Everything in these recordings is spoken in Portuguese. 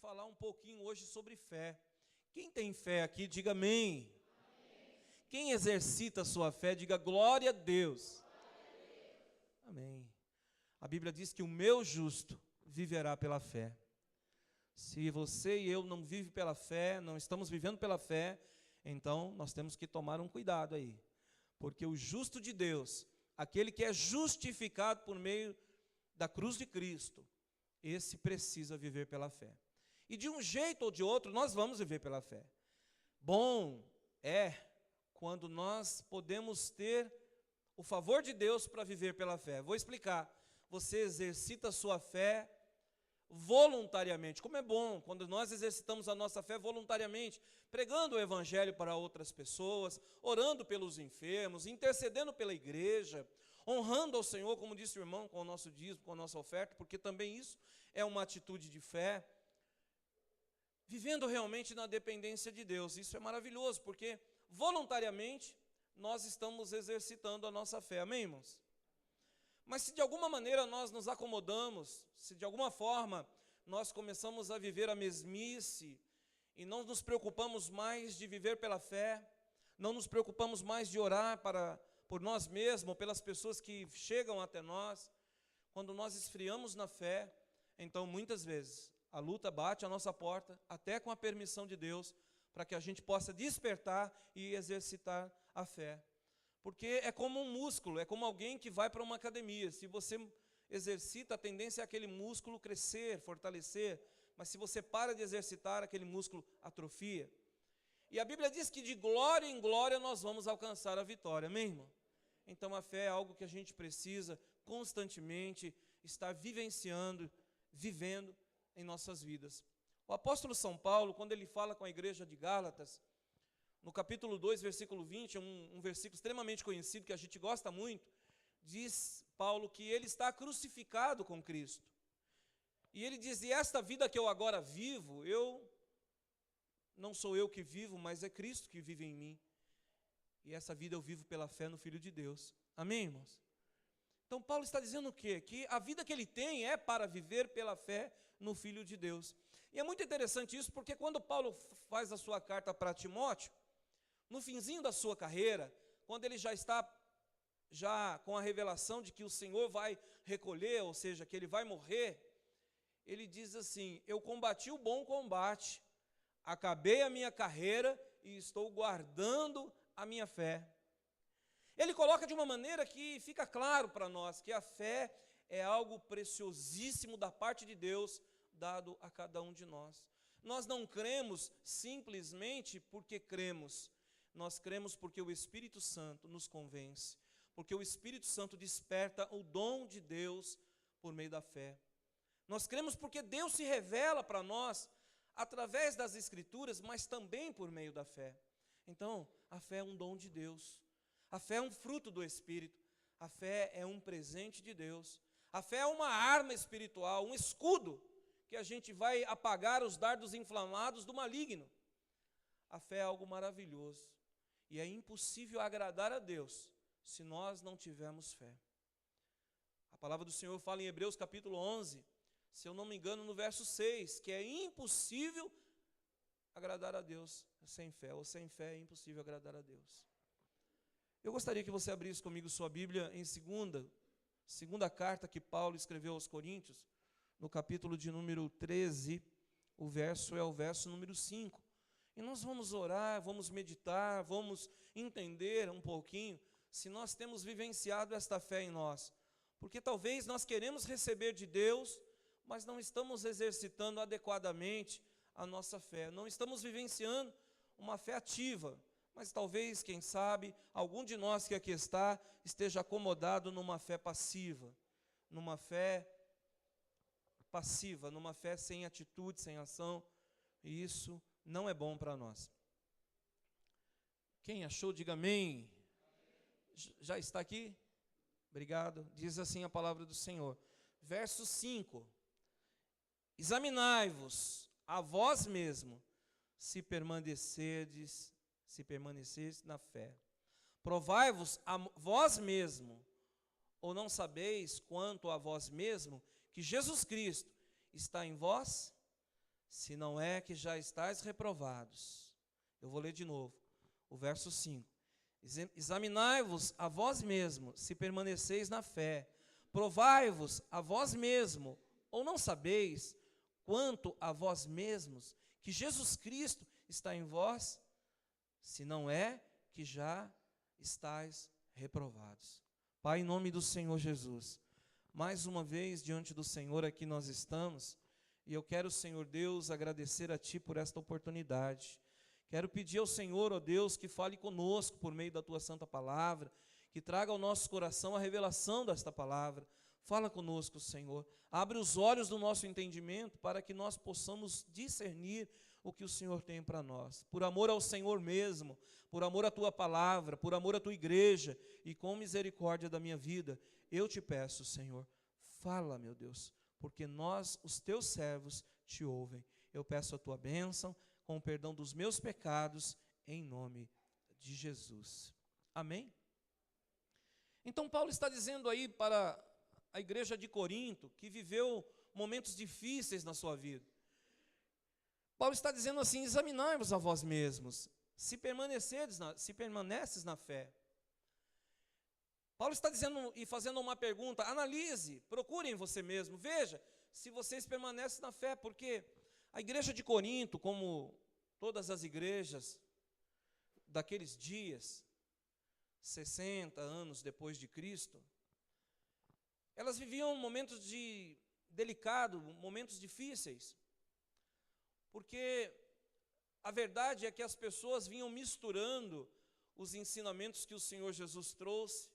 falar um pouquinho hoje sobre fé. Quem tem fé aqui, diga amém. Amém. Quem exercita a sua fé, diga glória a Deus. Glória a Deus. Amém. A Bíblia diz que o meu justo viverá pela fé. Se você e eu não vivem pela fé, não estamos vivendo pela fé, então nós temos que tomar um cuidado aí. Porque o justo de Deus, aquele que é justificado por meio da cruz de Cristo, esse precisa viver pela fé. E de um jeito ou de outro, nós vamos viver pela fé. Bom é quando nós podemos ter o favor de Deus para viver pela fé. Vou explicar. Você exercita a sua fé voluntariamente. Como é bom quando nós exercitamos a nossa fé voluntariamente, pregando o evangelho para outras pessoas, orando pelos enfermos, intercedendo pela igreja, honrando ao Senhor, como disse o irmão, com o nosso dízimo, com a nossa oferta, porque também isso é uma atitude de fé. Vivendo realmente na dependência de Deus. Isso é maravilhoso, porque voluntariamente nós estamos exercitando a nossa fé. Amém, irmãos? Mas se de alguma maneira nós nos acomodamos, se de alguma forma nós começamos a viver a mesmice e não nos preocupamos mais de viver pela fé, não nos preocupamos mais de orar por nós mesmos, pelas pessoas que chegam até nós, quando nós esfriamos na fé, então muitas vezes a luta bate à nossa porta, até com a permissão de Deus, para que a gente possa despertar e exercitar a fé. Porque é como um músculo, é como alguém que vai para uma academia. Se você exercita, a tendência é aquele músculo crescer, fortalecer, mas se você para de exercitar, aquele músculo atrofia. E a Bíblia diz que de glória em glória nós vamos alcançar a vitória, amém, irmão? Então a fé é algo que a gente precisa constantemente estar vivenciando, vivendo em nossas vidas. O apóstolo São Paulo, quando ele fala com a igreja de Gálatas, no capítulo 2, versículo 20, é um versículo extremamente conhecido, que a gente gosta muito, diz Paulo que ele está crucificado com Cristo. E ele diz, e esta vida que eu agora vivo, não sou eu que vivo, mas é Cristo que vive em mim. E essa vida eu vivo pela fé no Filho de Deus. Amém, irmãos? Então Paulo está dizendo o quê? Que a vida que ele tem é para viver pela fé no Filho de Deus. E é muito interessante isso, porque quando Paulo faz a sua carta para Timóteo, no finzinho da sua carreira, quando ele já está com a revelação de que o Senhor vai recolher, ou seja, que ele vai morrer, ele diz assim, eu combati o bom combate, acabei a minha carreira e estou guardando a minha fé. Ele coloca de uma maneira que fica claro para nós que a fé é algo preciosíssimo da parte de Deus, dado a cada um de nós. Nós não cremos simplesmente porque cremos. Nós cremos porque o Espírito Santo nos convence, porque o Espírito Santo desperta o dom de Deus por meio da fé. Nós cremos porque Deus se revela para nós através das Escrituras, mas também por meio da fé. Então, a fé é um dom de Deus. A fé é um fruto do Espírito. A fé é um presente de Deus. A fé é uma arma espiritual, um escudo que a gente vai apagar os dardos inflamados do maligno. A fé é algo maravilhoso. E é impossível agradar a Deus se nós não tivermos fé. A palavra do Senhor fala em Hebreus capítulo 11, se eu não me engano no verso 6, que é impossível agradar a Deus sem fé, ou sem fé é impossível agradar a Deus. Eu gostaria que você abrisse comigo sua Bíblia em segunda carta que Paulo escreveu aos Coríntios, no capítulo de número 13, o verso é o verso número 5. E nós vamos orar, vamos meditar, vamos entender um pouquinho se nós temos vivenciado esta fé em nós. Porque talvez nós queremos receber de Deus, mas não estamos exercitando adequadamente a nossa fé. Não estamos vivenciando uma fé ativa. Mas talvez, quem sabe, algum de nós que aqui está, esteja acomodado numa fé passiva. Numa fé sem atitude, sem ação. E isso não é bom para nós. Quem achou, diga amém. Já está aqui? Obrigado. Diz assim a palavra do Senhor. Verso 5. Examinai-vos a vós mesmo, se permanecerdes na fé. Provai-vos a vós mesmo, ou não sabeis quanto a vós mesmo, que Jesus Cristo está em vós, se não é que já estáis reprovados. Eu vou ler de novo, o verso 5. Examinai-vos a vós mesmos, se permaneceis na fé. Provai-vos a vós mesmo, ou não sabeis, quanto a vós mesmos, que Jesus Cristo está em vós, se não é que já estáis reprovados. Pai, em nome do Senhor Jesus, mais uma vez diante do Senhor aqui nós estamos, e eu quero, Senhor Deus, agradecer a Ti por esta oportunidade. Quero pedir ao Senhor, ó Deus, que fale conosco por meio da Tua santa palavra, que traga ao nosso coração a revelação desta palavra. Fala conosco, Senhor. Abre os olhos do nosso entendimento para que nós possamos discernir o que o Senhor tem para nós. Por amor ao Senhor mesmo, por amor à Tua palavra, por amor à Tua igreja e com misericórdia da minha vida, eu te peço, Senhor, fala, meu Deus, porque nós, os Teus servos, te ouvem. Eu peço a Tua bênção, com o perdão dos meus pecados, em nome de Jesus. Amém? Então Paulo está dizendo aí para a igreja de Corinto, que viveu momentos difíceis na sua vida. Paulo está dizendo assim: examinai-vos a vós mesmos, se permaneces na fé. Paulo está dizendo e fazendo uma pergunta: analise, procurem você mesmo, veja se vocês permanecem na fé, porque a igreja de Corinto, como todas as igrejas daqueles dias, 60 anos depois de Cristo, elas viviam momentos delicados, momentos difíceis, porque a verdade é que as pessoas vinham misturando os ensinamentos que o Senhor Jesus trouxe,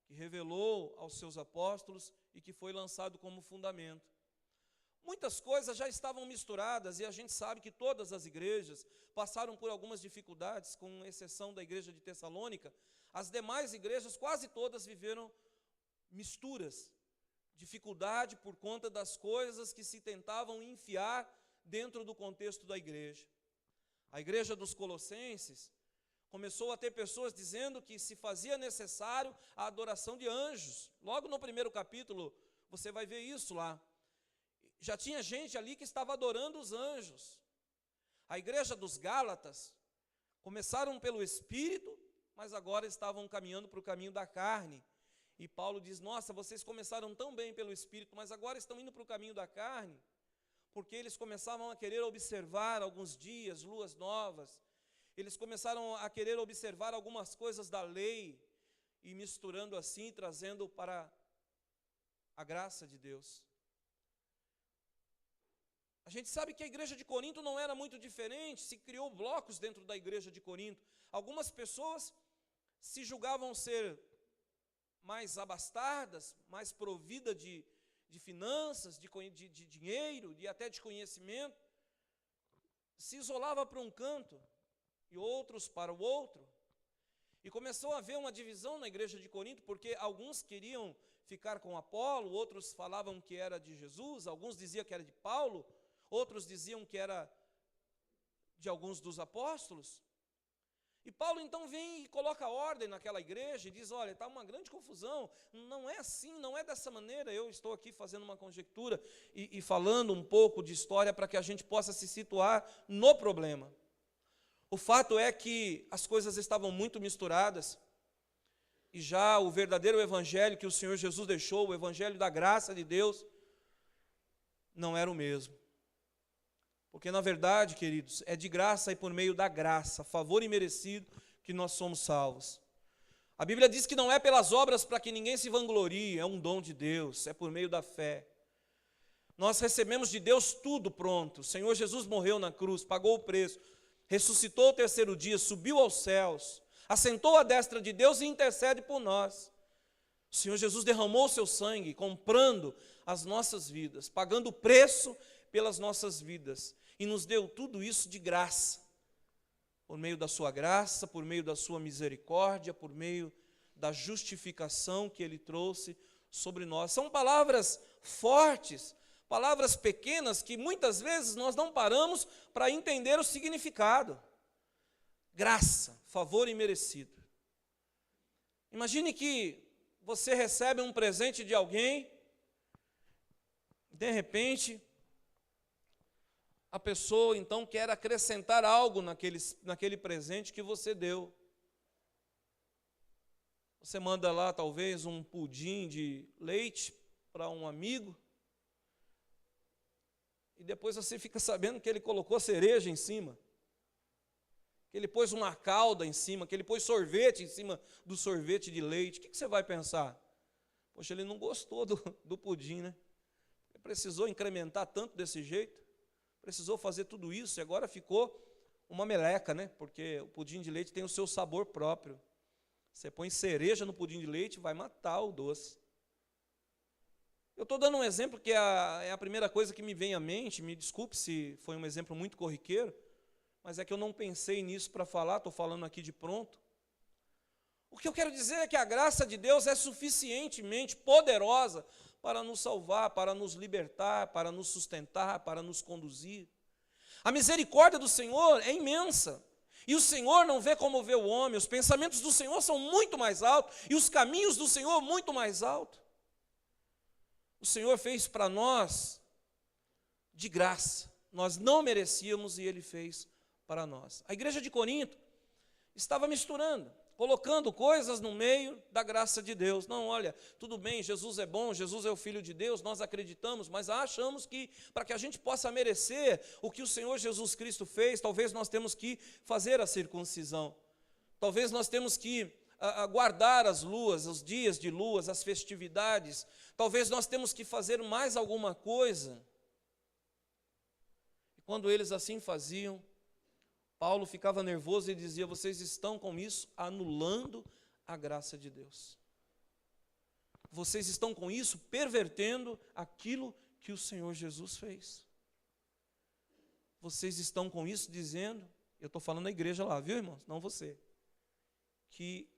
que revelou aos seus apóstolos e que foi lançado como fundamento. Muitas coisas já estavam misturadas e a gente sabe que todas as igrejas passaram por algumas dificuldades, com exceção da igreja de Tessalônica. As demais igrejas, quase todas, viveram misturas, dificuldade por conta das coisas que se tentavam enfiar dentro do contexto da igreja. A igreja dos Colossenses começou a ter pessoas dizendo que se fazia necessário a adoração de anjos. Logo no primeiro capítulo, você vai ver isso lá. Já tinha gente ali que estava adorando os anjos. A igreja dos Gálatas começaram pelo Espírito, mas agora estavam caminhando para o caminho da carne. E Paulo diz: nossa, vocês começaram tão bem pelo Espírito, mas agora estão indo para o caminho da carne, porque eles começavam a querer observar alguns dias, luas novas. Eles começaram a querer observar algumas coisas da lei, e misturando assim, trazendo para a graça de Deus. A gente sabe que a igreja de Corinto não era muito diferente, se criou blocos dentro da igreja de Corinto. Algumas pessoas se julgavam ser mais abastadas, mais providas de finanças, de dinheiro, e até de conhecimento, se isolava para um canto e outros para o outro. E começou a haver uma divisão na igreja de Corinto, porque alguns queriam ficar com Apolo, outros falavam que era de Jesus, alguns diziam que era de Paulo, outros diziam que era de alguns dos apóstolos. E Paulo então vem e coloca ordem naquela igreja e diz: olha, está uma grande confusão, não é assim, não é dessa maneira. Eu estou aqui fazendo uma conjectura e falando um pouco de história para que a gente possa se situar no problema. O fato é que as coisas estavam muito misturadas, e já o verdadeiro evangelho que o Senhor Jesus deixou, o evangelho da graça de Deus, não era o mesmo. Porque, na verdade, queridos, é de graça e por meio da graça, favor imerecido, que nós somos salvos. A Bíblia diz que não é pelas obras para que ninguém se vanglorie, é um dom de Deus, é por meio da fé. Nós recebemos de Deus tudo pronto. O Senhor Jesus morreu na cruz, pagou o preço, ressuscitou ao terceiro dia, subiu aos céus, assentou à destra de Deus e intercede por nós. O Senhor Jesus derramou o seu sangue, comprando as nossas vidas, pagando o preço pelas nossas vidas, e nos deu tudo isso de graça, por meio da sua graça, por meio da sua misericórdia, por meio da justificação que Ele trouxe sobre nós. São palavras fortes, palavras pequenas, que muitas vezes nós não paramos para entender o significado. Graça, favor imerecido. Imagine que você recebe um presente de alguém, de repente, a pessoa então quer acrescentar algo naquele presente que você deu. Você manda lá talvez um pudim de leite para um amigo, e depois você fica sabendo que ele colocou cereja em cima, que ele pôs uma calda em cima, que ele pôs sorvete em cima do sorvete de leite. O que você vai pensar? Poxa, ele não gostou do pudim, né? Ele precisou incrementar tanto desse jeito, precisou fazer tudo isso, e agora ficou uma meleca, né? Porque o pudim de leite tem o seu sabor próprio. Você põe cereja no pudim de leite, vai matar o doce. Eu estou dando um exemplo que é a primeira coisa que me vem à mente, me desculpe se foi um exemplo muito corriqueiro, mas é que eu não pensei nisso para falar, estou falando aqui de pronto. O que eu quero dizer é que a graça de Deus é suficientemente poderosa para nos salvar, para nos libertar, para nos sustentar, para nos conduzir. A misericórdia do Senhor é imensa. E o Senhor não vê como vê o homem. Os pensamentos do Senhor são muito mais altos, e os caminhos do Senhor muito mais altos. O Senhor fez para nós de graça. Nós não merecíamos e Ele fez para nós. A igreja de Corinto estava misturando, colocando coisas no meio da graça de Deus. Não, olha, tudo bem, Jesus é bom, Jesus é o Filho de Deus, nós acreditamos, mas achamos que para que a gente possa merecer o que o Senhor Jesus Cristo fez, talvez nós temos que fazer a circuncisão. Talvez nós temos que guardar as luas, os dias de luas, as festividades. Talvez nós temos que fazer mais alguma coisa. E quando eles assim faziam, Paulo ficava nervoso e dizia: vocês estão com isso anulando a graça de Deus. Vocês estão com isso pervertendo aquilo que o Senhor Jesus fez. Vocês estão com isso dizendo, eu estou falando da igreja lá, viu, irmãos? Não você. Que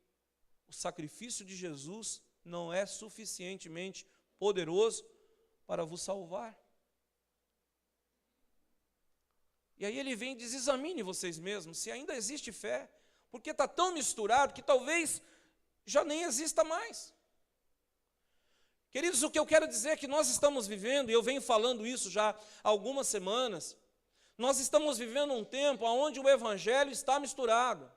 o sacrifício de Jesus não é suficientemente poderoso para vos salvar. E aí ele vem e diz: examine vocês mesmos se ainda existe fé, porque está tão misturado que talvez já nem exista mais. Queridos, o que eu quero dizer é que nós estamos vivendo, e eu venho falando isso já há algumas semanas, nós estamos vivendo um tempo onde o evangelho está misturado,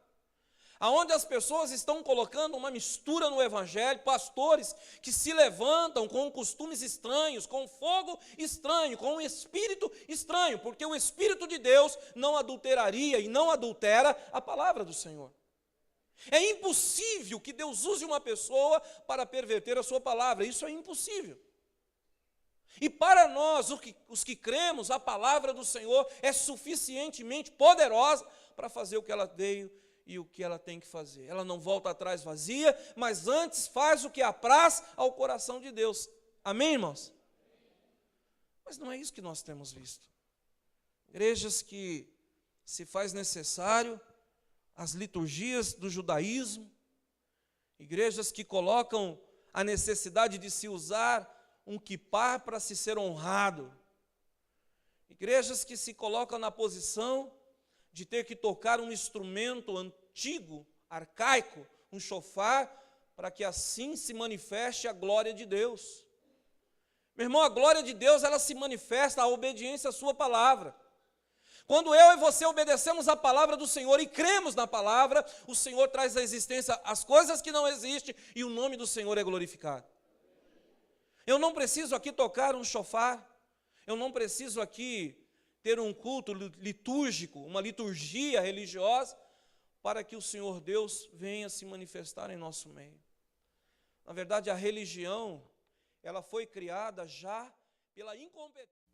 aonde as pessoas estão colocando uma mistura no evangelho, pastores que se levantam com costumes estranhos, com fogo estranho, com um espírito estranho, porque o Espírito de Deus não adulteraria e não adultera a palavra do Senhor. É impossível que Deus use uma pessoa para perverter a sua palavra, isso é impossível. E para nós, os que cremos, a palavra do Senhor é suficientemente poderosa para fazer o que ela veio e o que ela tem que fazer. Ela não volta atrás vazia, mas antes faz o que apraz ao coração de Deus. Amém, irmãos? Mas não é isso que nós temos visto. Igrejas que se faz necessário as liturgias do judaísmo, igrejas que colocam a necessidade de se usar um quipá para se ser honrado, igrejas que se colocam na posição de ter que tocar um instrumento antigo, arcaico, um chofar, para que assim se manifeste a glória de Deus. Meu irmão, a glória de Deus, ela se manifesta à obediência à sua palavra. Quando eu e você obedecemos a palavra do Senhor e cremos na palavra, o Senhor traz à existência as coisas que não existem e o nome do Senhor é glorificado. Eu não preciso aqui tocar um chofar, eu não preciso aqui ter um culto litúrgico, uma liturgia religiosa, para que o Senhor Deus venha se manifestar em nosso meio. Na verdade, a religião, ela foi criada já pela incompetência.